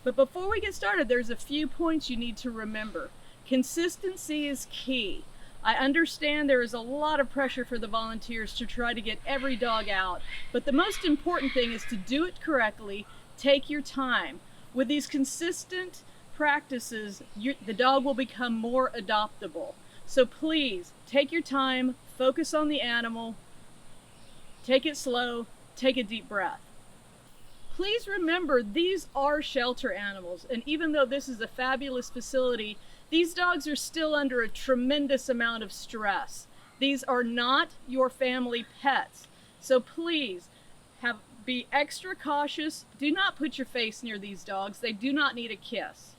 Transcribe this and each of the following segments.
But before we get started, there's a few points you need to remember. Consistency is key. I understand there is a lot of pressure for the volunteers to try to get every dog out, but the most important thing is to do it correctly, take your time. With these consistent practices, the dog will become more adoptable. So please, take your time, focus on the animal, take it slow, take a deep breath. Please remember, these are shelter animals, and even though this is a fabulous facility, these dogs are still under a tremendous amount of stress. These are not your family pets. So please, be extra cautious. Do not put your face near these dogs. They do not need a kiss.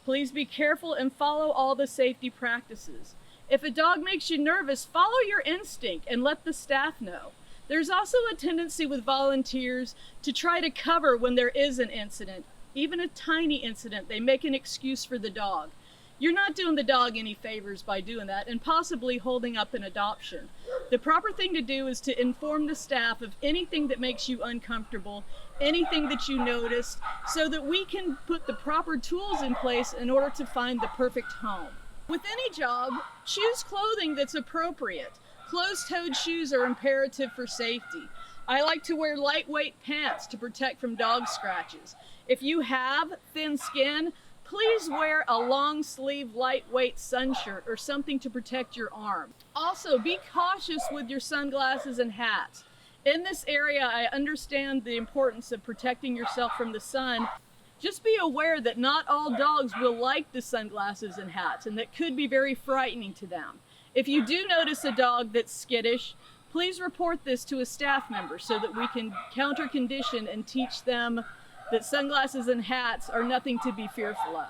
Please be careful and follow all the safety practices. If a dog makes you nervous, follow your instinct and let the staff know. There's also a tendency with volunteers to try to cover when there is an incident. Even a tiny incident, they make an excuse for the dog. You're not doing the dog any favors by doing that, and possibly holding up an adoption. The proper thing to do is to inform the staff of anything that makes you uncomfortable, anything that you noticed, so that we can put the proper tools in place in order to find the perfect home. With any job, choose clothing that's appropriate. Closed-toed shoes are imperative for safety. I like to wear lightweight pants to protect from dog scratches. If you have thin skin, please wear a long sleeve, lightweight sun shirt or something to protect your arm. Also, be cautious with your sunglasses and hats. In this area, I understand the importance of protecting yourself from the sun. Just be aware that not all dogs will like the sunglasses and hats, and that could be very frightening to them. If you do notice a dog that's skittish, please report this to a staff member so that we can counter condition and teach them that sunglasses and hats are nothing to be fearful of.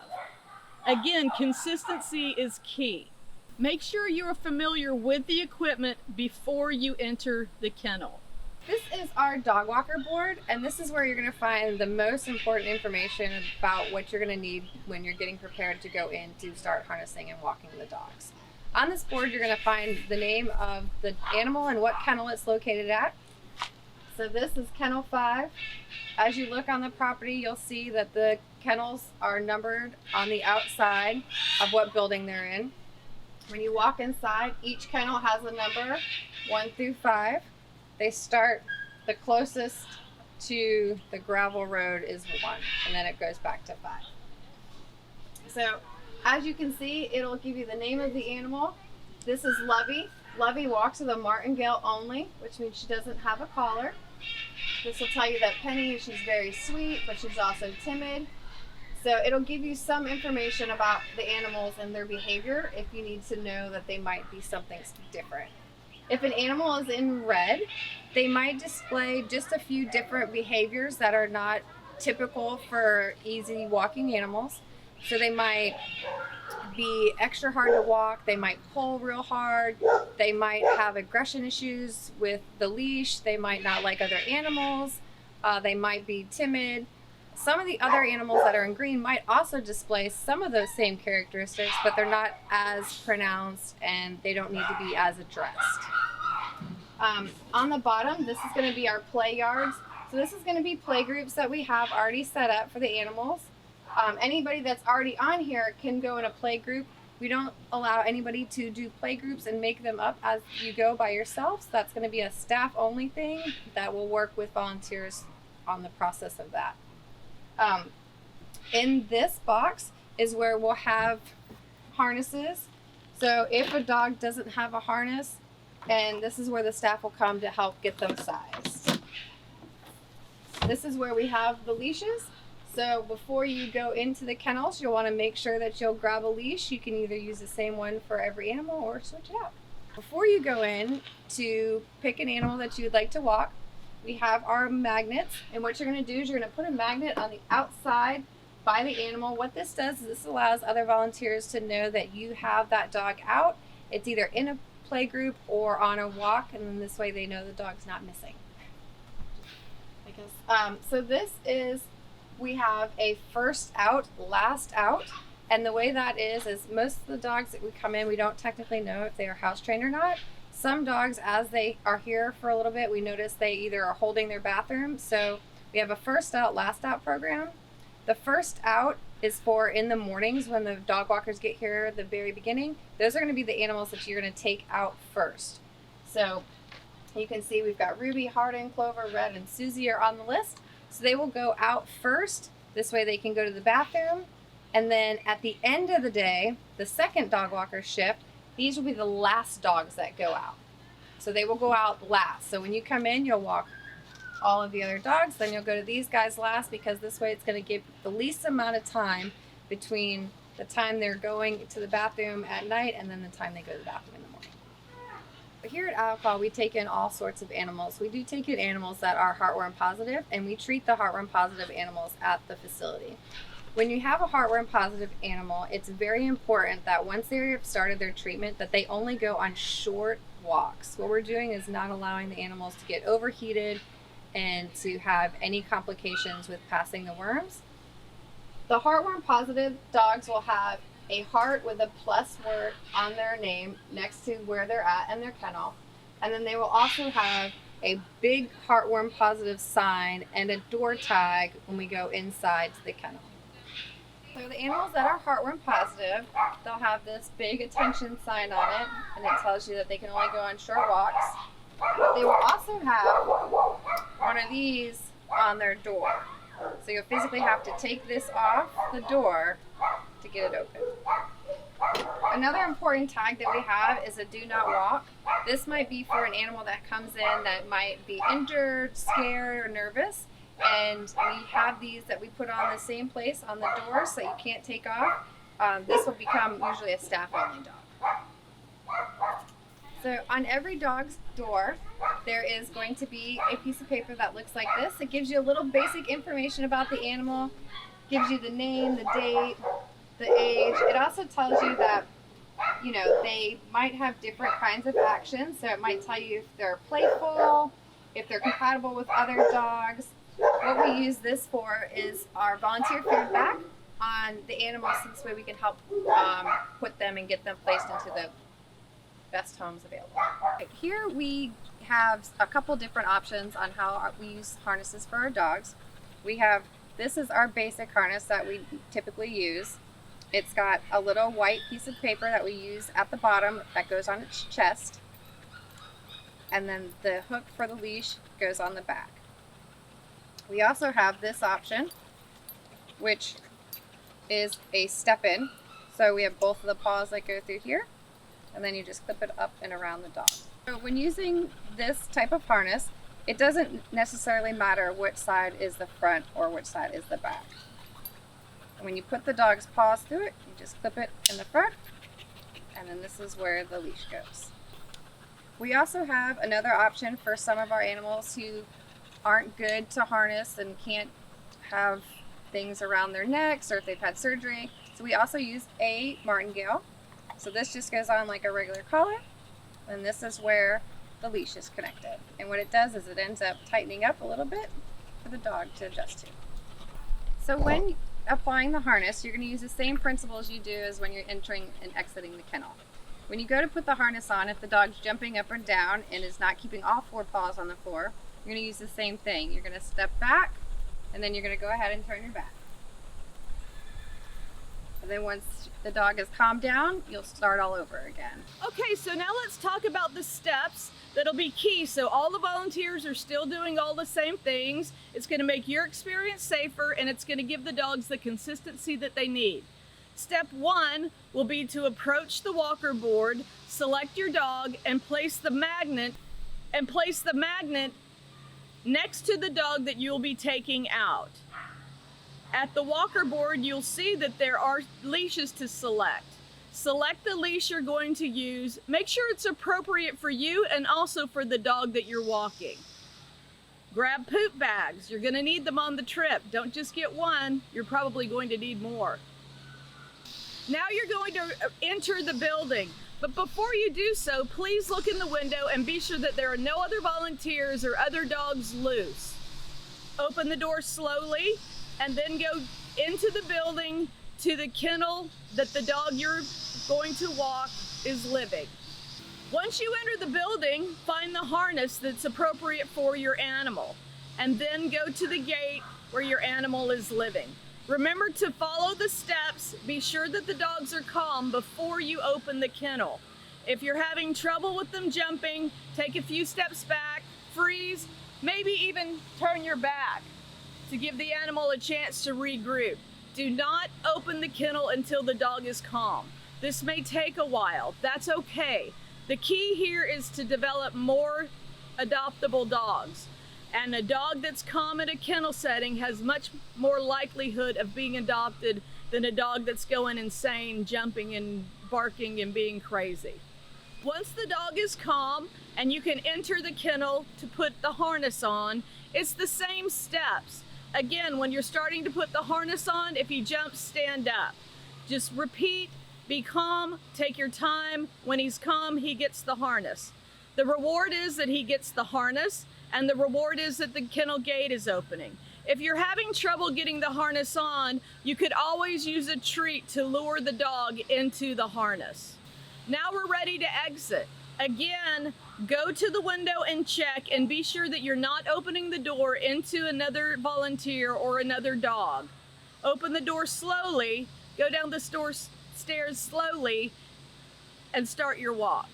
Again, consistency is key. Make sure you are familiar with the equipment before you enter the kennel. This is our dog walker board, and this is where you're going to find the most important information about what you're going to need when you're getting prepared to go in to start harnessing and walking the dogs. On this board, you're going to find the name of the animal and what kennel it's located at. So this is Kennel 5. As you look on the property, you'll see that the kennels are numbered on the outside of what building they're in. When you walk inside, each kennel has a number 1 through 5. They start, the closest to the gravel road is 1, and then it goes back to 5. So as you can see, it'll give you the name of the animal. This is Lovey. Lovey walks with a martingale only, which means she doesn't have a collar. This will tell you that Penny, she's very sweet, but she's also timid. So it'll give you some information about the animals and their behavior if you need to know that they might be something different. If an animal is in red, they might display just a few different behaviors that are not typical for easy walking animals. So they might be extra hard to walk, they might pull real hard, they might have aggression issues with the leash, they might not like other animals, they might be timid. Some of the other animals that are in green might also display some of those same characteristics, but they're not as pronounced and they don't need to be as addressed. On the bottom, this is going to be our play yards. So this is going to be play groups that we have already set up for the animals. Anybody that's already on here can go in a play group. We don't allow anybody to do play groups and make them up as you go by yourselves. That's going to be a staff only thing that will work with volunteers on the process of that. In this box is where we'll have harnesses. So if a dog doesn't have a harness, and this is where the staff will come to help get them sized. This is where we have the leashes. So before you go into the kennels, you'll want to make sure that you'll grab a leash. You can either use the same one for every animal or switch it out. Before you go in to pick an animal that you'd like to walk, we have our magnets. And what you're going to do is you're going to put a magnet on the outside by the animal. What this does is this allows other volunteers to know that you have that dog out. It's either in a play group or on a walk, and then this way they know the dog's not missing. So this is, we have a first out, last out, and the way that is most of the dogs that we come in, we don't technically know if they are house trained or not. Some dogs, as they are here for a little bit, we notice they either are holding their bathroom, so we have a first out, last out program. The first out is for in the mornings when the dog walkers get here at the very beginning. Those are going to be the animals that you're going to take out first. So you can see we've got Ruby, Hardin, Clover, Red, and Susie are on the list. So they will go out first. This way they can go to the bathroom. And then at the end of the day, the second dog walker shift, these will be the last dogs that go out. So they will go out last. So when you come in, you'll walk all of the other dogs, then you'll go to these guys last, because this way it's going to give the least amount of time between the time they're going to the bathroom at night and then the time they go to the bathroom in the morning. But here at Alaqua, we take in all sorts of animals. We do take in animals that are heartworm positive, and we treat the heartworm positive animals at the facility. When you have a heartworm positive animal, it's very important that once they've started their treatment, that they only go on short walks. What we're doing is not allowing the animals to get overheated and to have any complications with passing the worms. The heartworm positive dogs will have a heart with a plus word on their name next to where they're at in their kennel. And then they will also have a big heartworm positive sign and a door tag when we go inside to the kennel. So the animals that are heartworm positive, they'll have this big attention sign on it, and it tells you that they can only go on short walks. They will also have one of these on their door. So you'll physically have to take this off the door to get it open. Another important tag that we have is a do not walk. This might be for an animal that comes in that might be injured, scared, or nervous. And we have these that we put on the same place on the door so you can't take off. This will become usually a staff-only dog. So on every dog's door, there is going to be a piece of paper that looks like this. It gives you a little basic information about the animal, gives you the name, the date, the age. It also tells you that, you know, they might have different kinds of actions. So it might tell you if they're playful, if they're compatible with other dogs. What we use this for is our volunteer feedback on the animals, so this way we can help put them and get them placed into the best homes available. Here we have a couple different options on how we use harnesses for our dogs. This is our basic harness that we typically use. It's got a little white piece of paper that we use at the bottom that goes on its chest, and then the hook for the leash goes on the back. We also have this option, which is a step-in. So we have both of the paws that go through here, and then you just clip it up and around the dog. So when using this type of harness, it doesn't necessarily matter which side is the front or which side is the back. And when you put the dog's paws through it, you just clip it in the front, and then this is where the leash goes. We also have another option for some of our animals who aren't good to harness and can't have things around their necks, or if they've had surgery. So we also use a martingale. So this just goes on like a regular collar, and this is where the leash is connected. And what it does is it ends up tightening up a little bit for the dog to adjust to. So when applying the harness, you're going to use the same principles you do as when you're entering and exiting the kennel. When you go to put the harness on, if the dog's jumping up or down and is not keeping all four paws on the floor, you're going to use the same thing. You're going to step back, and then you're going to go ahead and turn your back. And then once the dog is calmed down, you'll start all over again. Okay, so now let's talk about the steps that'll be key. So all the volunteers are still doing all the same things. It's going to make your experience safer, and it's going to give the dogs the consistency that they need. Step 1 will be to approach the walker board, select your dog, and place the magnet next to the dog that you'll be taking out. At the walker board, you'll see that there are leashes to select. Select the leash you're going to use. Make sure it's appropriate for you and also for the dog that you're walking. Grab poop bags. You're going to need them on the trip. Don't just get one. You're probably going to need more. Now you're going to enter the building. But before you do so, please look in the window and be sure that there are no other volunteers or other dogs loose. Open the door slowly, and then go into the building to the kennel that the dog you're going to walk is living. Once you enter the building, find the harness that's appropriate for your animal, and then go to the gate where your animal is living. Remember to follow the steps. Be sure that the dogs are calm before you open the kennel. If you're having trouble with them jumping, take a few steps back, freeze, maybe even turn your back to give the animal a chance to regroup. Do not open the kennel until the dog is calm. This may take a while. That's okay. The key here is to develop more adoptable dogs. And a dog that's calm in a kennel setting has much more likelihood of being adopted than a dog that's going insane, jumping and barking and being crazy. Once the dog is calm and you can enter the kennel to put the harness on, it's the same steps. Again, when you're starting to put the harness on, if he jumps, stand up. Just repeat, be calm, take your time. When he's calm, he gets the harness. The reward is that he gets the harness, and the reward is that the kennel gate is opening. If you're having trouble getting the harness on, you could always use a treat to lure the dog into the harness. Now we're ready to exit. Again, go to the window and check and be sure that you're not opening the door into another volunteer or another dog. Open the door slowly, go down the stairs slowly, and start your walk.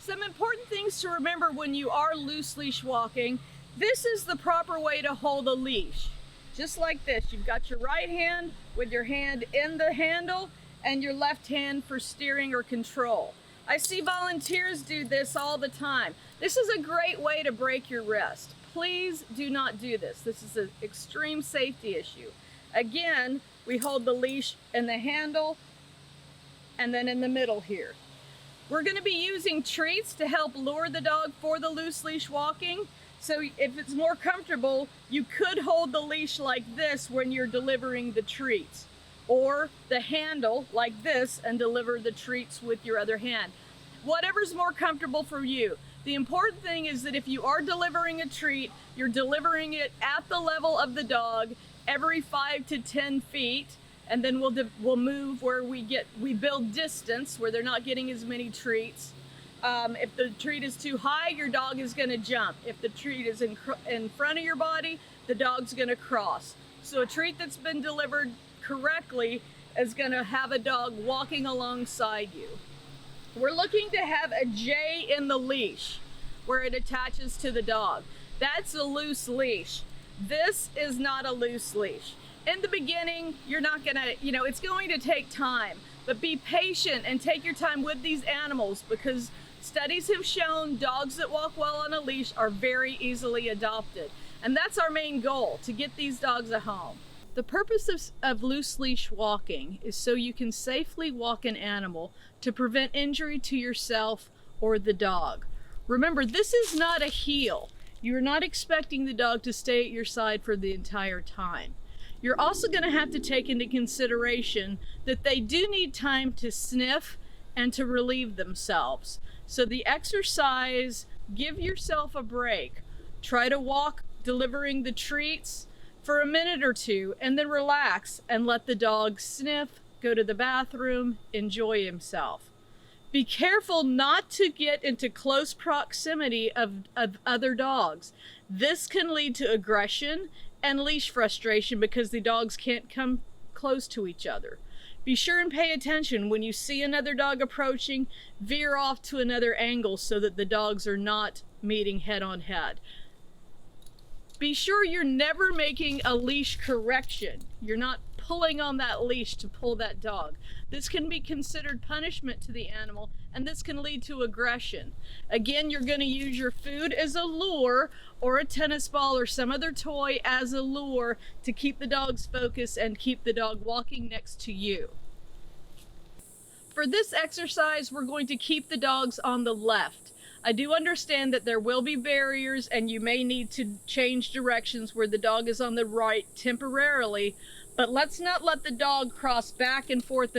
Some important things to remember when you are loose leash walking. This is the proper way to hold a leash. Just like this, you've got your right hand with your hand in the handle and your left hand for steering or control. I see volunteers do this all the time. This is a great way to break your wrist. Please do not do this. This is an extreme safety issue. Again, we hold the leash in the handle and then in the middle here. We're going to be using treats to help lure the dog for the loose leash walking. So if it's more comfortable, you could hold the leash like this when you're delivering the treats, or the handle like this and deliver the treats with your other hand. Whatever's more comfortable for you. The important thing is that if you are delivering a treat, you're delivering it at the level of the dog every 5 to 10 feet. And then we'll move where we build distance where they're not getting as many treats. If the treat is too high, your dog is going to jump. If the treat is in front of your body, the dog's going to cross. So a treat that's been delivered correctly is going to have a dog walking alongside you. We're looking to have a J in the leash where it attaches to the dog. That's a loose leash. This is not a loose leash. In the beginning, you're not gonna, it's going to take time, but be patient and take your time with these animals because studies have shown dogs that walk well on a leash are very easily adopted. And that's our main goal, to get these dogs a home. The purpose of loose leash walking is so you can safely walk an animal to prevent injury to yourself or the dog. Remember, this is not a heel. You're not expecting the dog to stay at your side for the entire time. You're also going to have to take into consideration that they do need time to sniff and to relieve themselves. So the exercise, give yourself a break. Try to walk delivering the treats for a minute or two and then relax and let the dog sniff, go to the bathroom, enjoy himself. Be careful not to get into close proximity of other dogs. This can lead to aggression and leash frustration because the dogs can't come close to each other. Be sure and pay attention when you see another dog approaching, veer off to another angle so that the dogs are not meeting head on head. Be sure you're never making a leash correction. You're not pulling on that leash to pull that dog. This can be considered punishment to the animal, and this can lead to aggression. Again, you're going to use your food as a lure or a tennis ball or some other toy as a lure to keep the dog's focus and keep the dog walking next to you. For this exercise, we're going to keep the dogs on the left. I do understand that there will be barriers and you may need to change directions where the dog is on the right temporarily, but let's not let the dog cross back and forth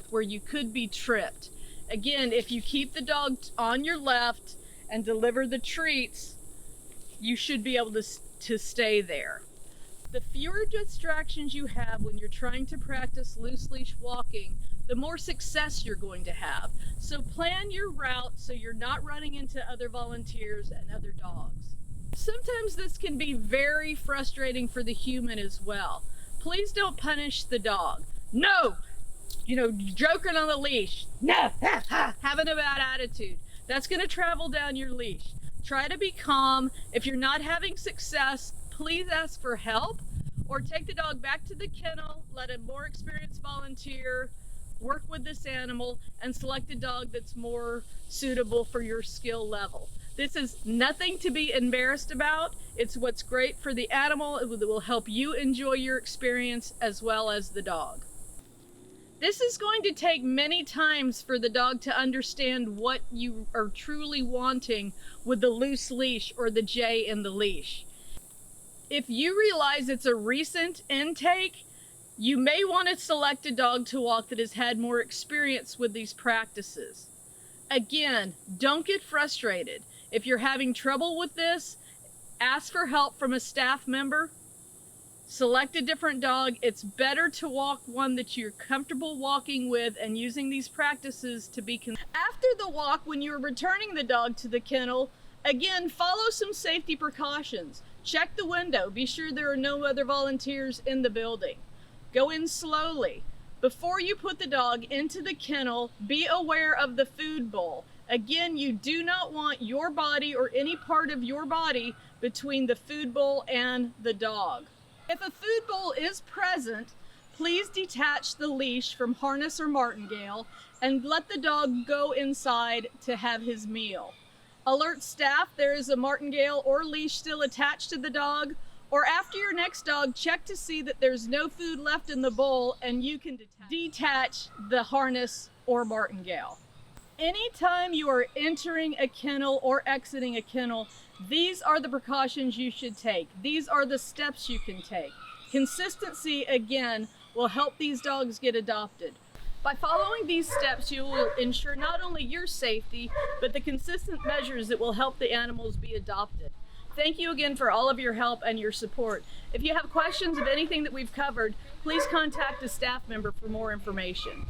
where you could be tripped. Again, if you keep the dog on your left and deliver the treats, you should be able to stay there. The fewer distractions you have when you're trying to practice loose leash walking, the more success you're going to have. So plan your route so you're not running into other volunteers and other dogs. Sometimes this can be very frustrating for the human as well. Please don't punish the dog. No! Joking on the leash. No! Having a bad attitude. That's going to travel down your leash. Try to be calm. If you're not having success, please ask for help or take the dog back to the kennel, let a more experienced volunteer work with this animal and select a dog that's more suitable for your skill level. This is nothing to be embarrassed about. It's what's great for the animal. It will help you enjoy your experience as well as the dog. This is going to take many times for the dog to understand what you are truly wanting with the loose leash or the J in the leash. If you realize it's a recent intake, you may want to select a dog to walk that has had more experience with these practices. Again, don't get frustrated. If you're having trouble with this, ask for help from a staff member. Select a different dog. It's better to walk one that you're comfortable walking with and using these practices to be After the walk, when you're returning the dog to the kennel, again, follow some safety precautions. Check the window. Be sure there are no other volunteers in the building. Go in slowly. Before you put the dog into the kennel, be aware of the food bowl. Again, you do not want your body or any part of your body between the food bowl and the dog. If a food bowl is present, please detach the leash from harness or martingale and let the dog go inside to have his meal. Alert staff there is a martingale or leash still attached to the dog, or after your next dog, check to see that there's no food left in the bowl and you can detach the harness or martingale. Anytime you are entering a kennel or exiting a kennel, these are the precautions you should take. These are the steps you can take. Consistency, again, will help these dogs get adopted. By following these steps, you will ensure not only your safety, but the consistent measures that will help the animals be adopted. Thank you again for all of your help and your support. If you have questions of anything that we've covered, please contact a staff member for more information.